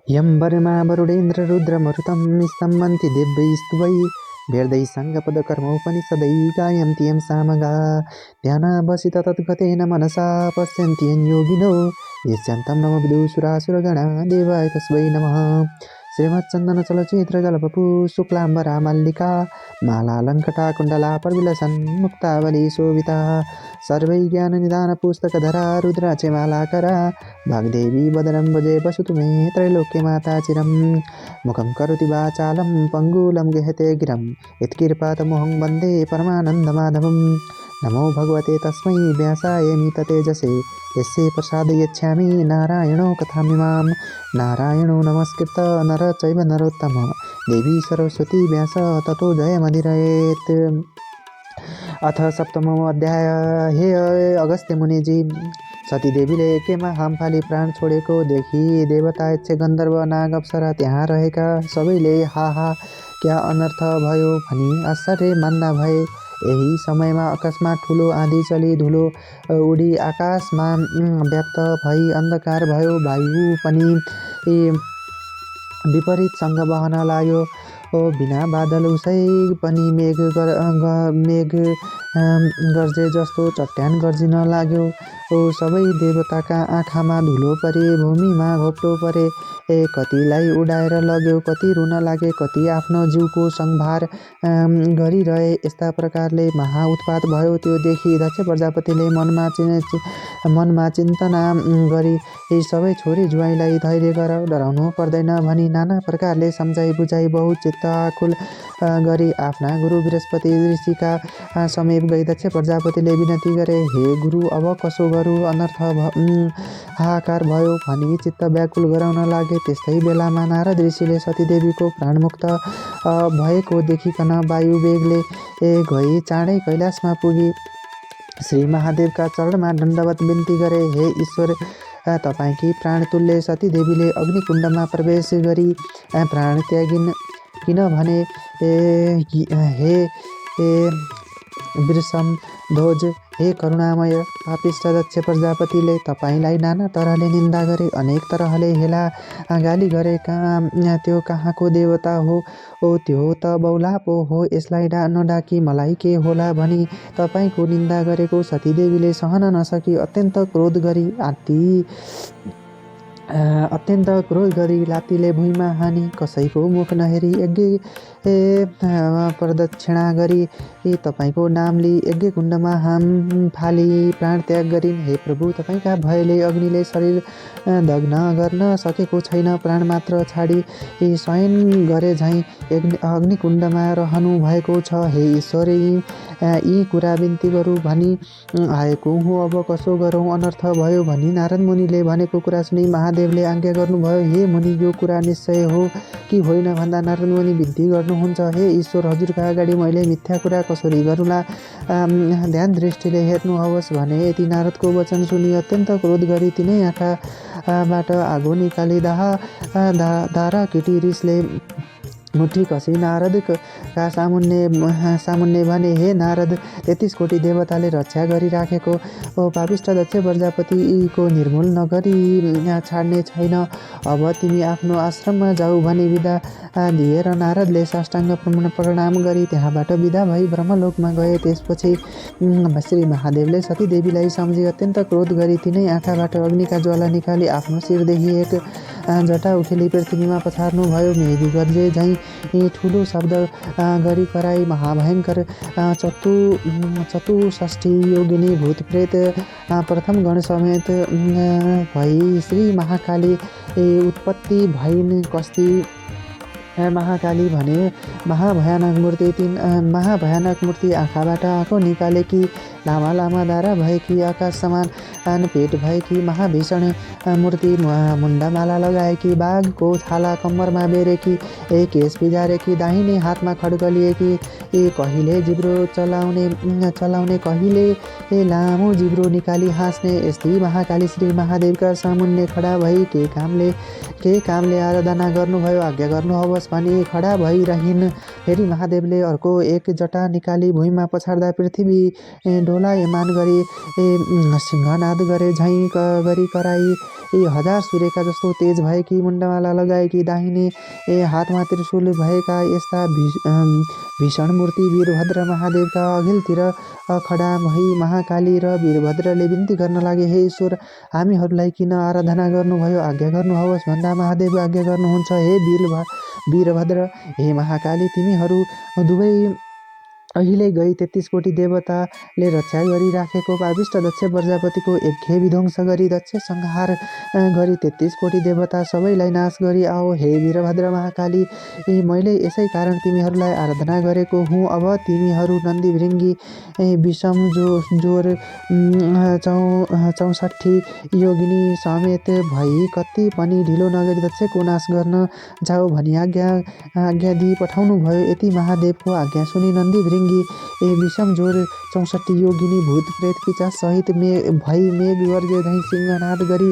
यं वर्मा वरुणेन्द्र रुद्र मरुतं स्तम्भन्ति दिव्यैस्तुवै भेर्दै साङ्गपदकर्मोपनिषदै गायन्ति यं सामगा ध्यानावसित तद्गतेन मनसा पश्यन्ति यं योगिनो यस्यान्तं नम विदुषुरासुरगणा देवाय तस्मै नमः। श्रीमच्चन्दन चलचित्र जलपपु शुक्लाम्बरा मल्लिका मालालङ्कटा कुण्डला प्रविलसन् मुक्तावली शोभिता सर्वै ज्ञाननिदान पुस्तकधरा रुद्राक्षमालाकरा वाग्देवी वदनं भजे वसतु मे त्रैलोक्य माता चिरं मुखं करोति वाचालं पङ्गुलं गहते गिरं यत्कृपातमोहं वन्दे परमानन्दमाधवं। नमो भगवते तस्मै व्यासाय मिततेजसे यस्य प्रसादयच्छामि नारायणो कथामिमां नारायणो नमस्कृत नर चैव नरोत्तम देवी सरस्वती व्यास ततो जयमधिरयेत्। अथ सप्तमो अध्याय। हे अगस्त्य मुनिजी, सती देवीले एकेमा हामफाली प्राण छोडेको देखि देवता यक्ष गन्धर्व नाग अप्सरा त्यहाँ रहेका सबैले हा क्या अनर्थ भयो भनी आश्चर्य मान्दा भए। यही समयमा अकस्मात ठुलो आँधी चली धुलो उडी आकाशमा व्याप्त भई अन्धकार भयो। वायु पनि विपरीतसँग बहन लाग्यो। बिना बादल उसै पनि मेघ गर्जे जस्तो चट्यान गर्जिन लाग्यो। सबै देवताका आँखामा धुलो परे, भूमिमा घोप्टो परे। कतिलाई उडाएर लग्यो, कति रुन लागे, कति आफ्नो जिउको संभार गरिरहे। यस्ता प्रकारले महाउत्पात भयो। त्यो देखि दक्ष प्रजापतिले मनमा चिन्तना गरी सबै छोरी जुवाइँलाई धैर्य गर, डराउनु पर्दैन भनी नाना प्रकारले सम्झाइ बुझाइ बहुत चित्त आकुल गरी आफ्ना गुरु बृहस्पति ऋषिका समीप गई दक्ष प्रजापतिले विनती गरे, हे गुरु, अब कसो गरू, अनर्थ हाहाकार भयो भनी चित्त व्याकुल गराउन लागे। त्यस्तै बेलामा नारद ऋषिले सतीदेवीको प्राणमुक्त भएको देखिकन वायु वेगले गई चाँडै कैलाशमा पुगी श्री महादेवका चरणमा दण्डवत बिन्ती गरे, हे ईश्वर, तपाईँकी प्राणतुल्य सतीदेवीले अग्निकुण्डमा प्रवेश गरी प्राण त्यागिन् किनभने हे वृषम ध्वज, हे करुणामय पापिष्ट दक्ष प्रजापतिले तपाईँलाई नाना तरहले निन्दा गरे, अनेक तरहले हेला गाली गरे। त्यो कहाँको देवता हो, त्यो त बौला पो हो, यसलाई नडाकी मलाई के होला भनी तपाईँको निन्दा गरेको सतीदेवीले सहन नसकी अत्यन्त क्रोध गरी लात्तीले भुइँमा हानी कसैको मुख नहेरी यज्ञ प्रदक्षिणा गरी तपाईँको नाम लिई यज्ञ कुण्डमा हाम फाली प्राण त्याग गरिन्। हे प्रभु, तपाईँका भयले अग्निले शरीर दग्न गर्न सकेको छैन। प्राण मात्र छाडी शयन गरे झैँ अग्निकुण्डमा रहनु भएको छ। हे ईश्वर, यी कुरा बिन्ती गरौँ भनी आएको हुँ, अब कसो गरौँ, अनर्थ भयो भनी नारद मुनिले भनेको कुरा सुनि महादेवले आज्ञा गर्नुभयो। हे मुनि, यो कुरा निश्चय हो कि होइन भन्दा नारद मुनि बिन्ती गर्नुहुन्छ, हे ईश्वर, हजुरका अगाडि मैले मिथ्या कुरा कसरी गरौँला, ध्यान दृष्टिले हेर्नुहोस् भने। यति नारदको वचन सुनि अत्यन्त क्रोध गरी तिनै आँखाबाट आगो निकाली दारा किटी रिसले मुठी कसी नारदका सामुन्ने भने, हे नारद, 33 कोटी देवताले रक्षा गरिराखेको पापिष्ट दक्ष प्रजापतिको निर्मूल नगरी छाड्ने छैन। अब तिमी आफ्नो आश्रममा जाऊ भनी विदा दिएर नारदले साष्टाङ्ग प्रणाम गरी त्यहाँबाट विदा भई ब्रह्मलोकमा गए। त्यसपछि श्री महादेवले सतीदेवीलाई सम्झी अत्यन्त क्रोध गरी तिनै आँखाबाट अग्निका ज्वाला निकाली आफ्नो शिरदेखि एक जटा उखेली पृथ्वीमा पछार्नु भयो। मेघ गर्जे झैँ ठुलो शब्द गरी कराई महाभयङ्कर चतुष्ठी योगिनी भूत प्रेत प्रथम गण समेत भई श्री महाकाली उत्पत्ति भइन्। कस्ती महाकाली भने महाभयानक मूर्ति आँखाबाट आँखो निकालेकी, लामा लामा दारा भएकी, आकाश समान पेट भएकी महाभीषण मूर्ति, मुण्डमाला लगाएकी, बाघको छाला कम्मरमा बेरेकी, एक केस बिजारेकी, दाहिने हातमा खड्ग लिएकी, कहिले जिब्रो चलाउने कहिले लामो जिब्रो निकाली हाँस्ने, यस्तै महाकाली श्री महादेवका सामुन्ने खडा भई के कामले आराधना गर्नुभयो, आज्ञा गर्नुहोस् भनी खडा भइरहन्। फेरि महादेवले अर्को एक जटा निकाली भुइँमा पछार्दा पृथ्वी डोलायमान गरी सिंहनाद गरे झैँ गरी कराई हजार सूर्यका जस्तो तेज भएकी मुण्डमाला लगाएकी दाहिने हातमा त्रिशूल भएका यस्ता भीषण मूर्ति वीरभद्र महादेवका अघिल्तिर खडा भई महाकाली र वीरभद्रले बिन्ती गर्न लागे, हे ईश्वर, हामीहरूलाई किन आराधना गर्नुभयो, आज्ञा गर्नुहोस् भन्दा महादेव आज्ञा गर्नुहुन्छ। हे वीरभद्र, हे महाकाली, तिमीहरू दुवै अहिले गई 33 कोटी देवताले रक्षा गरिराखेको पापिष्ट दक्ष प्रजापतिको एकघे विध्वंस गरी दक्ष संहार गरी 33 कोटी देवता सबैलाई नाश गरी आओ। हे वीरभद्र महाकाली, मैले यसै कारण तिमीहरूलाई आराधना गरेको हुँ। अब तिमीहरू नन्दी भृङ्गी विषम जोर 64 योगिनी समेत भई कति पनि ढिलो नगरी दक्षको नाश गर्न जाऊ भनी आज्ञा दिई पठाउनु भयो। यति महादेवको आज्ञा सुनि नन्दी भृङ्गी विषम जोर 64 योगिनी भूत प्रेत पिचास सहित भई मेघ गर्जे झैँ सिंहनाद गरी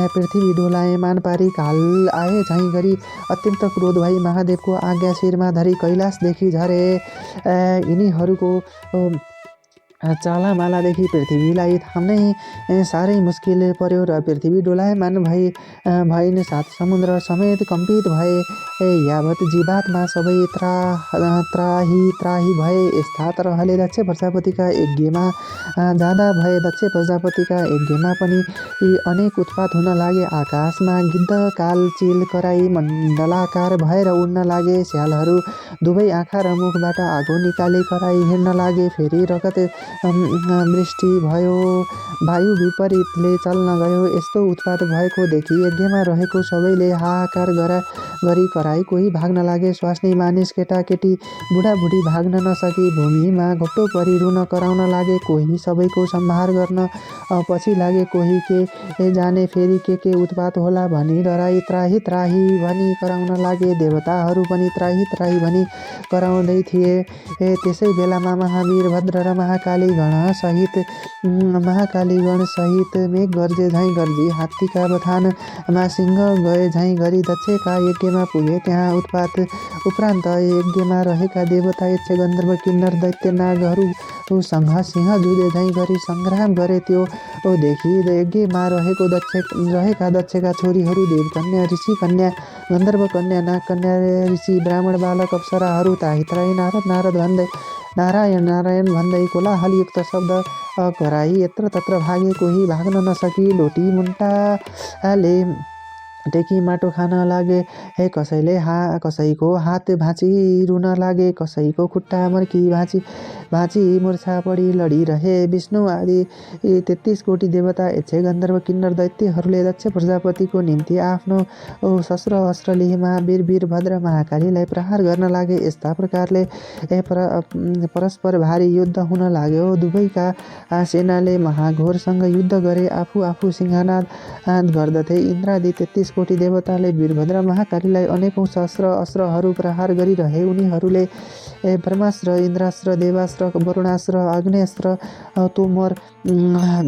पृथ्वी डोलायमान पारी काल आए झैँ गरी अत्यन्त क्रोध भई महादेवको आज्ञा शिरमा धरी कैलाशदेखि झरे। यिनीहरूको चालामालादेखि पृथ्वीलाई थाम्नै साह्रै मुस्किल पर्यो र पृथ्वी डोलायमान भइन्। 7 समुद्र समेत कम्पित भए, यावत जीवात्मा सबै त्राही भए। यस्ता रहले दक्ष प्रजापतिका यज्ञमा जाँदा भए दक्ष प्रजापतिका यज्ञमा पनि अनेक उत्पात हुन लागे। आकाशमा गिद्ध काल चिल कराई मण्डलाकार भएर उड्न लागे। स्यालहरू दुवै आँखा र मुखबाट आगो निकाली कराई हिँड्न लागे। फेरि रगत वृष्टि भयो, वायु विपरीतले चल्न गयो। यस्तो उत्पात भएको देखि यज्ञमा रहेको सबैले हाहाकार गरी कराई कोही भाग्न लागे। स्वास्नी मानिस केटाकेटी बुढाबुढी भाग्न नसकी भूमिमा घोप्टो परी रुन कराउन लागे। कोही सबैको सम्हार गर्न पछि लागे, कोही के जाने फेरि के उत्पात होला भनी डराई त्राही त्राही भनी कराउन लागे। देवताहरू पनि त्राही त्राही भनी कराउँदै थिए। त्यसै बेलामा महावीरभद्र र महाकालीगण सहित मेघ गर्जे झैँ गर्जी हात्तीका बथानमा सिंह गए झैँ गरी दक्षका यज्ञमा पुगे। त्यहाँ उत्पात उपरान्त यज्ञमा रहेका देवता यक्ष गन्धर्व किन्नर दैत्य नागहरूसँग सिंह जुधे झैँ गरी सङ्ग्राम गरे। त्यो देखि यज्ञमा रहेका दक्षका छोरीहरू देवकन्या, ऋषि कन्या, गन्धर्व कन्या, नाग कन्या, ऋषि, ब्राह्मण बालक, अप्सराहरू त्राही त्राही नारायण नारायण भन्दै कोलाहलयुक्त शब्द कराई यत्रतत्र भागे। कोही भाग्न नसकी लोटी मुन्टाले टेकी माटो खान लागे। कसैको हात भाँची रुन लागे, कसैको खुट्टा मर्की भाँची मूर्छा पडी लडिरहे। विष्णु आदि 33 कोटी देवता यक्ष गन्धर्व किन्नर दैत्यहरूले दक्ष प्रजापतिको निम्ति आफ्नो शस्त्र अस्त्र लिएमा वीरभद्र महाकालीलाई प्रहार गर्न लागे। यस्ता प्रकारले परस्पर भारी युद्ध हुन लाग्यो। दुवैका सेनाले महाघोरसँग युद्ध गरे। आफू सिंहनाद गर्दथे। इन्द्रादि 33 कोटी देवताले वीरभद्र महाकालीलाई अनेकौं शस्त्र अस्त्रहरू प्रहार गरिरहे। उनीहरूले ब्रह्मास्त्र, इन्द्रास्त्र, देवास्त्र, वरुणास्त्र, आग्नेयास्त्र, तोमर,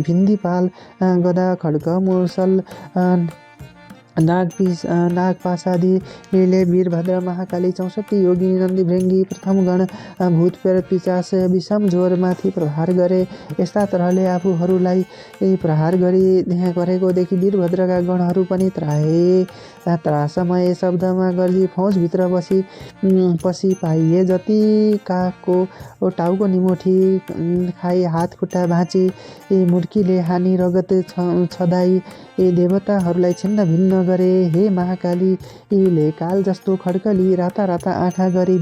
भिन्दिपाल, गदा, खड्ग, मुसल, नागपाशादिले वीरभद्र महाकाली 64 योगिनी नन्दी भृङ्गी प्रथम गण भूत प्रेत पिशाच विषम जोरमाथि प्रहार गरे। यस्ता तरहले आफूहरूलाई प्रहार गरेको देखि वीरभद्रका गणहरू पनि त्रासमय शब्दमा गर्जी फौजभित्र पसी पाइए। जति कागको टाउको निमुठी खाई हात खुट्टा भाँची मुर्कीले हानी रगत छदाई देवताहरूलाई छिन्न भिन्न गरे। हे महाकालीले काल जस्तो खड्कली राता राता आँखा गरी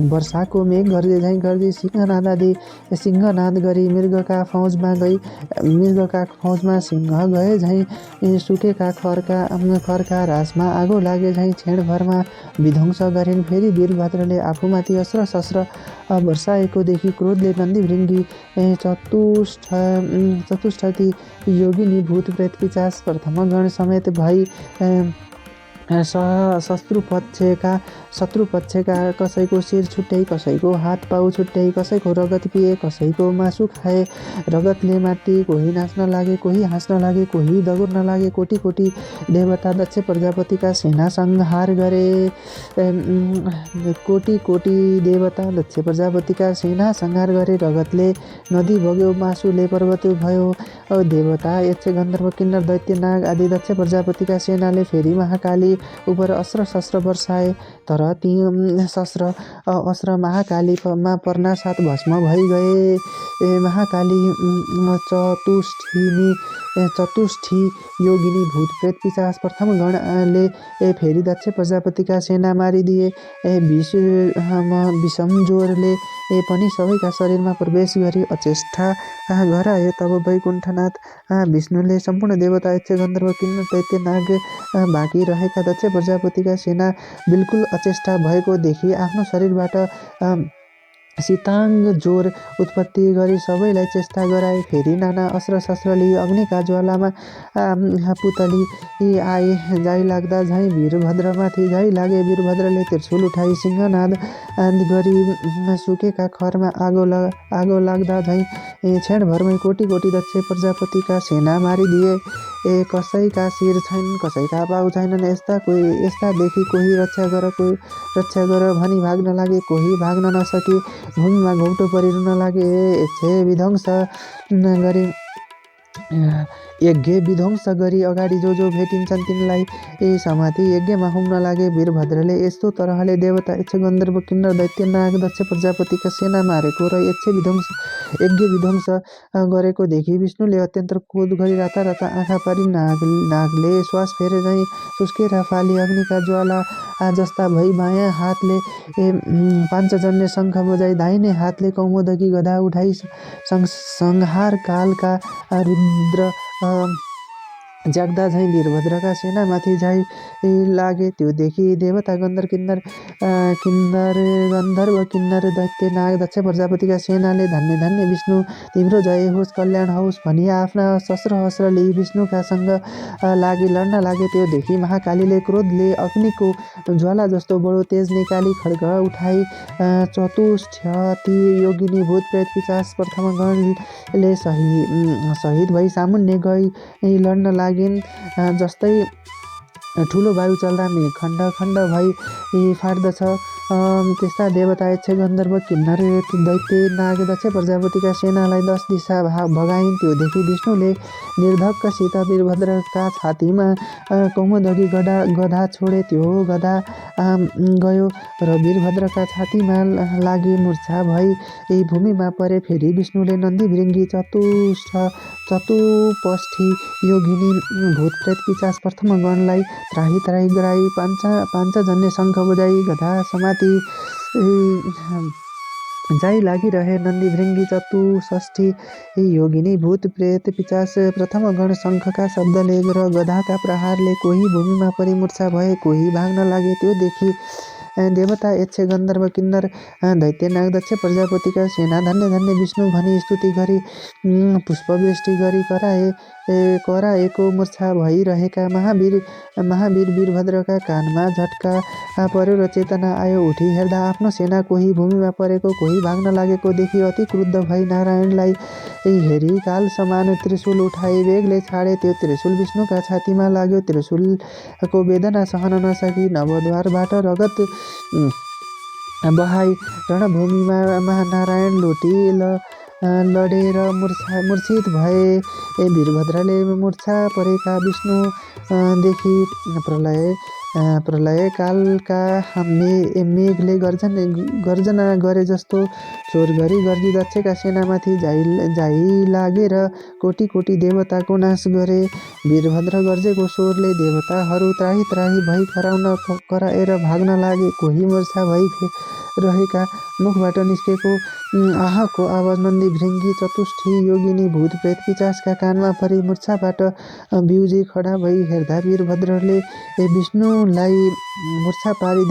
वर्षाको मेघ गर्जे झैँ गर्जी सिंहनाद गरी मृगका फौजमा सिंह गए झैँ सुकेका खरका रासमा आगो लागे झैँ क्षणभरमा विध्वंस गरिन्। फेरि वीरभद्रले आफूमाथि अस्त्र शस्त्र वर्षाएको देखि क्रोधले नन्दी भृङ्गी चतुष्टय योगिनी भूत प्रेत पिशाच प्रथम गण समेत भई शत्रु पक्षका कसैको शिर छुट्याई, कसैको हात पाउ छुट्याई, कसैको रगत पिए, कसैको मासु खाए। रगतले माटी, कोही नाच्न लागे, कोही हाँस्न लागे, कोही दगुर्न लागे। कोटी कोटी देवता दक्ष प्रजापतिका सेना संहार गरे। कोटी कोटी देवता दक्ष प्रजापतिका सेना संहार गरे। रगतले नदी बग्यो, मासुले पर्वत भयो। देवता, यक्ष, गन्धर्व, किन्नर, दैत्य, नाग आदि दक्ष प्रजापतिका सेनाले फेरि महाकाली उपर अस्त्र शस्त्र वर्षाए। तर ती अस्त्र महाकालीमा पर्नासाथ भस्म भइ गए। महाकाली चतुष्ठी योगिनी भूत प्रेत पिशाच प्रथम गणले फेरि दक्ष प्रजापतिका सेना मारिदिए। विषम ज्वरले पनि सबैका शरीरमा प्रवेश गरी अचेष्टा गराए। तब वैकुण्ठनाथ विष्णुले सम्पूर्ण देवता, यक्ष, गन्धर्व, किन्नर, दैत्य, नाग बाँकी रहेका दक्ष प्रजापतिका सेना बिल्कुल अचेष्टा भएको देखि आफ्नो शरीरबाट शीताङ्ग ज्वरो उत्पत्ति गरी सबैलाई चेष्टा गराए। फेरि नाना अस्त्र शस्त्र लिई अग्निका ज्वालामा पुतली आए। जाइ लाग्दा झैँ वीरभद्रमाथि जाइ लागे। वीरभद्रले त्रिशूल उठाई सिंहनाद गरी सुकेका खरमा आगो लाग्दा झैँ क्षणभरमै कोटी कोटी दक्ष प्रजापतिका सेना मारिदिए। कसैका शिर छैन, कसैका पाउ छैनन्। यस्ता देखि कोही रक्षा गर भनी भाग्न लागे। कोही भाग्न नसकी भूमिमा घोप्टो परि रुन लागे। यज्ञ विध्वंस गरी अगाडि जो भेटिन्छन् तिनलाई समाति यज्ञमा हुम्न लागे। वीरभद्रले यस्तो तरहले देवता, यक्ष, गन्धर्व, किन्नर, दैत्य, नाग दक्ष प्रजापतिका सेना मारेको र यज्ञ विध्वंस गरेको देखि विष्णुले अत्यन्त क्रोध गरी राता आँखा पारी नागले श्वास फेरे झैँ सुस्केर फाली अग्निका ज्वाला जस्ता भई बायाँ हातले पाञ्चजन्य शङ्ख बजाई, दाहिने हातले कौमोदकी गदा उठाई संहार कालका रुद्र जाग्दा झैँ वीरभद्रका सेनामाथि जाइ लागे। त्यो देखि देवता, गन्धर्व, दैत्य, नाग दक्ष प्रजापतिका सेनाले धन्य धन्य विष्णु, तिम्रो जय होस्, कल्याण होस् भनी आफ्ना शस्त्र लिई विष्णुका सँग लागि लड्न लागे। त्यो देखि महाकालीले क्रोधले अग्निको ज्वाला जस्तो बडो तेज निकाली खड्ग उठाई चतुष्ठी योगिनी भूत प्रेत पिशाच प्रथम गणले सहित भई सामुन्ने गई लड्न लागिन्। जस्तै ठुलो वायु चल्दा मेघ खण्ड खण्ड भई फाट्दछ, त्यस्ता देवता, यक्ष, गन्धर्व, किन्नर, दैत्य, नाग दक्ष प्रजापतिका सेनालाई 10 दिशा भगाइन्। त्यो देखि विष्णुले निर्धक्कसित वीरभद्रका छातीमा कौमोदकी गदा छोडे। त्यो गदा गयो र वीरभद्रका छातीमा लागि मूर्छा भई भूमिमा परे। फेरि विष्णुले नन्दी भृङ्गी चतुष्ठी योगिनी भूत प्रेत पिशाच प्रथम गणलाई त्राही गराई पाञ्चजन्य शङ्ख बजाई गदा समाति जाइ लागिरहे। नन्दी भृङ्गी चतुष्ठी योगिनी भूत प्रेत पिशाच प्रथम गण शङ्खका शब्दले र गदाका प्रहारले कोही भूमिमा परि मूर्छा भए, कोही भाग्न लागे। त्यो देखि देवता, यक्ष, गन्धर्व, किन्नर, दैत्य, नाग दक्ष प्रजापतिका सेना धन्य धन्य विष्णु भनी स्तुति गरी पुष्पवृष्टि गरी कराएको मूर्छा भइरहेका महावीर वीरभद्रका कानमा झट्का पर्यो र चेतना आयो। उठी हेर्दा आफ्नो सेना कोही भूमिमा परेको, कोही भाग्न लागेको देखि अति क्रुद्ध भई नारायणलाई हेरी काल समान त्रिशूल उठाई वेगले छाडे। त्यो त्रिशूल विष्णुका छातीमा लाग्यो। त्रिशूलको वेदना सहन नसकी नवद्वारबाट रगत बहाई रणभूमिमा नारायण लडेर मूर्छित भए। वीरभद्रले मूर्छा परेका विष्णु देखि प्रलय कालका मेघले गर्जना गरे जस्तो स्वर गरी गर्जी दक्षका सेनामाथि जाइ लागेर कोटी कोटी देवताको नाश गरे। वीरभद्र गर्जेको स्वरले देवताहरू त्राही भई कराएर भाग्न लागे। कोही मूर्छा भई रहेका मुखबाट निस्केको आहको आवाज नन्दी भृङ्गी चतुष्ठी योगिनी भूत प्रेत पिचासका कानमा परी मूर्छाबाट बिउजी खडा भई हेर्दा वीरभद्रले विष्णुलाई मूर्छा पारी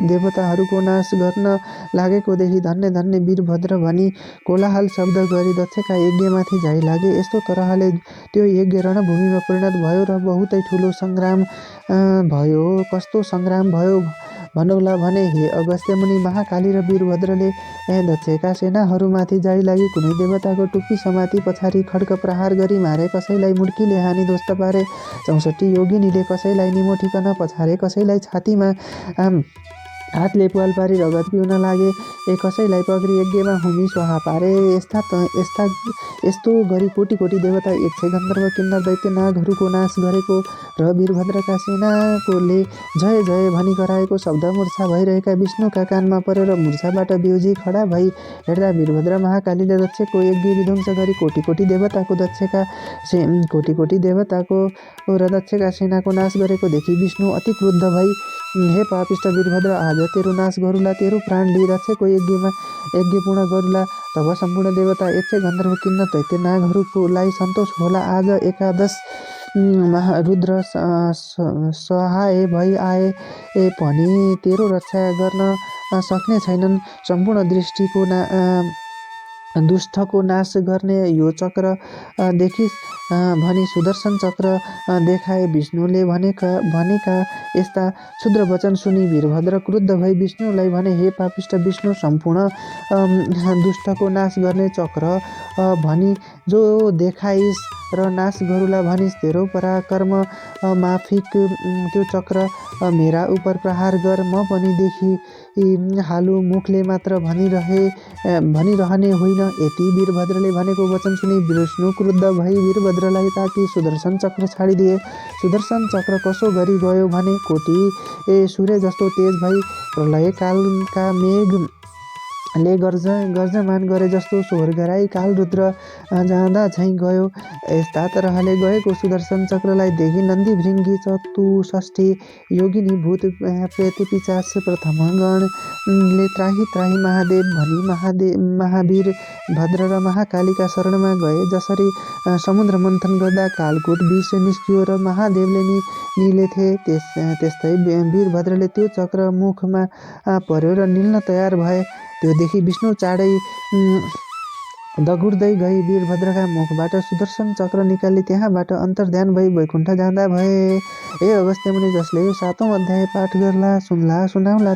देवताहरूको नाश गर्न लागेकोदेखि धन्य धन्य वीरभद्र भनी कोलाहल शब्द गरी दक्षका यज्ञमाथि जाइ लागे। यस्तो तरहले त्यो यज्ञ रणभूमिमा परिणत भयो र बहुतै ठुलो सङ्ग्राम भयो। कस्तो सङ्ग्राम भयो भनौला भने, हे अगस्त्य मुनि, महाकाली र वीरभद्रले दक्षका सेनाहरूमाथि जाइ लागि कुनै देवताको टुप्पी समाती पछाडि खड्ग प्रहार गरी मारे, कसैलाई मुड्कीले हानी ध्वस्त पारे, 64 योगिनीले कसैलाई निमोठिकन पछारे, कसैलाई छातीमा हातले प्वाल पारी रगत पिउन लागे, कसैलाई पक्री यज्ञमा हुमी स्वाहा पारे। यस्तो गरी कोटी कोटी देवता, यक्ष, गन्धर्व, किन्नर, दैत्य, नागहरूको नाश गरेको र वीरभद्रका सेनाकोले जय जय भनी कराएको शब्द मूर्छा भइरहेका विष्णुका कानमा परेर मूर्छाबाट बिउजी खडा भई हेर्दा वीरभद्र महाकालीले दक्षको यज्ञ विध्वंस गरी कोटी कोटी देवताको र दक्षका सेनाको नाश गरेको देखि विष्णु अति क्रुद्ध भई, हे पापिष्ट वीरभद्र, आज तेरो नाश गरुला, तेरो प्राण लिई दक्षको यज्ञ पूर्ण गरुला। तब सम्पूर्ण देवता, यक्ष, गन्धर्व, किन्नर, दैत्य, नागहरूलाई सन्तोष होला। आज एकादश रुद्र सहाय भई आए पनि तेरो रक्षा गर्न सक्ने छैनन्। सम्पूर्ण दुष्टको नाश गर्ने यो चक्र देखिस् भनी सुदर्शन चक्र देखाए। विष्णुले भनेका यस्ता क्षुद्र वचन सुनि वीरभद्र क्रुद्ध भई विष्णुलाई भने, हे पापिष्ट विष्णु, सम्पूर्ण दुष्टको नाश गर्ने चक्र भनी जो देखाइस् र नाश गरुला भनिस्, तेरो पराक्रम माफिक त्यो चक्र मेरा उपर प्रहार गर, म पनि देखि हालु, मुखले मात्र भनिरहने होइन। यति वीरभद्रले भनेको वचन सुनि विष्णु क्रुद्ध भई वीरभद्रलाई ताकि सुदर्शन चक्र छाडिदिए। सुदर्शन चक्र कसो गरी गयो भने, कोटी सूर्य जस्तो तेज भई प्रलय कालका मेघले गर्जमान गरे जस्तो स्वर गराई काल रुद्र जाँदा झैँ गयो। यस्ता तरहले गएको सुदर्शन चक्रलाई देखि नन्दी भृङ्गी चतुष्ठी योगिनी भूत प्रेत पिचास प्रथम गणले त्राही त्राही महादेव भनी महावीर भद्र र महाकालीका शरणमा गए। जसरी समुद्र मन्थन गर्दा कालकूट विष निस्कियो र महादेवले निलेथे, त्यस्तै वीरभद्रले त्यो चक्र मुखमा पर्यो र निल्न तयार भए। त्यो देखि विष्णु चाँडै दगुर्दै गई वीरभद्रका मुखबाट सुदर्शन चक्र निकाली त्यहाँबाट अन्तर्ध्यान भई वैकुण्ठ जाँदा भए। हे अगस्त्य मुनि, जसले यो 7औं अध्याय पाठ गर्ला, सुनाउला,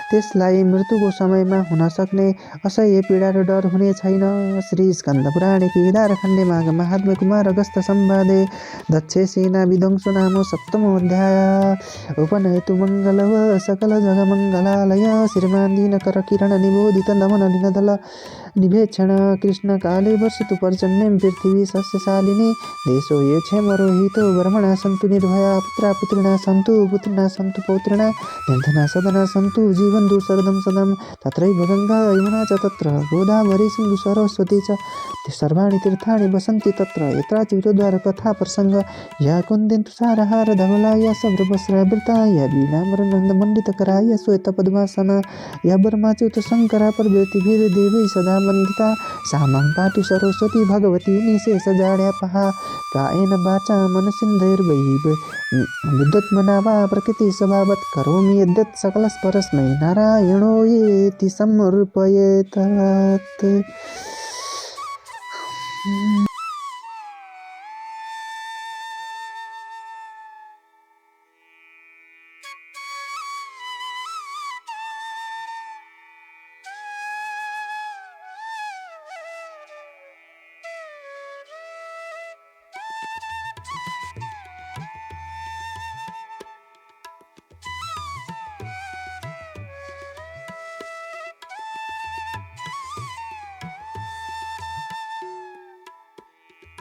त्यसलाई मृत्युको समयमा हुन सक्ने असह्य पीडा र डर हुने छैन। श्री स्कन्द पुराणे केदारखण्डे माघ महात्म्य कुमार अगस्त संवादे दक्षे सेना विध्वंसो नाम 7मो अध्याय। उपनयतु मङ्गलव सकल जगमङ्गलालय श्रीमान् दीनकर किरण निबोधित नमन लीनदल निभेक्षण कृष्ण काले वर्षतु पर्जन्यं पृथिवी सस्यशालिनी देशो ये क्षेमरोहितो ब्रह्मणा सन्तु निर्भया पुत्रा पुत्रिणा सन्तु पौत्रिणा निर्धना सदना सन्तु जीवन्तु शरदं सदं तत्रैव गङ्गा यमुना च तत्र गोदावरी सिन्धु सरस्वती च सर्वाणि तीर्थानि वसन्ति तत्र यत्राच विरोद्वार कथा प्रसङ्ग या कुन्देन्तु सारहार धवला या सभ्रवस्त्रावृता या वीणामरनन्दमण्डितकरा या श्वेतपद्मासना या वर्माच्युत शङ्करा प्रभृतिभिर्देवैः सदा वन्दिता सा मां पातु सरस्वती भगवती निशेषजाड्यापहा कायेन वाचा मनसिन्धैर्वैः बुद्धात्मना वा प्रकृतिस्वभावत् करोमि यद्यत् सकलस्परस्मै नारायणो येति समर्पयेत्।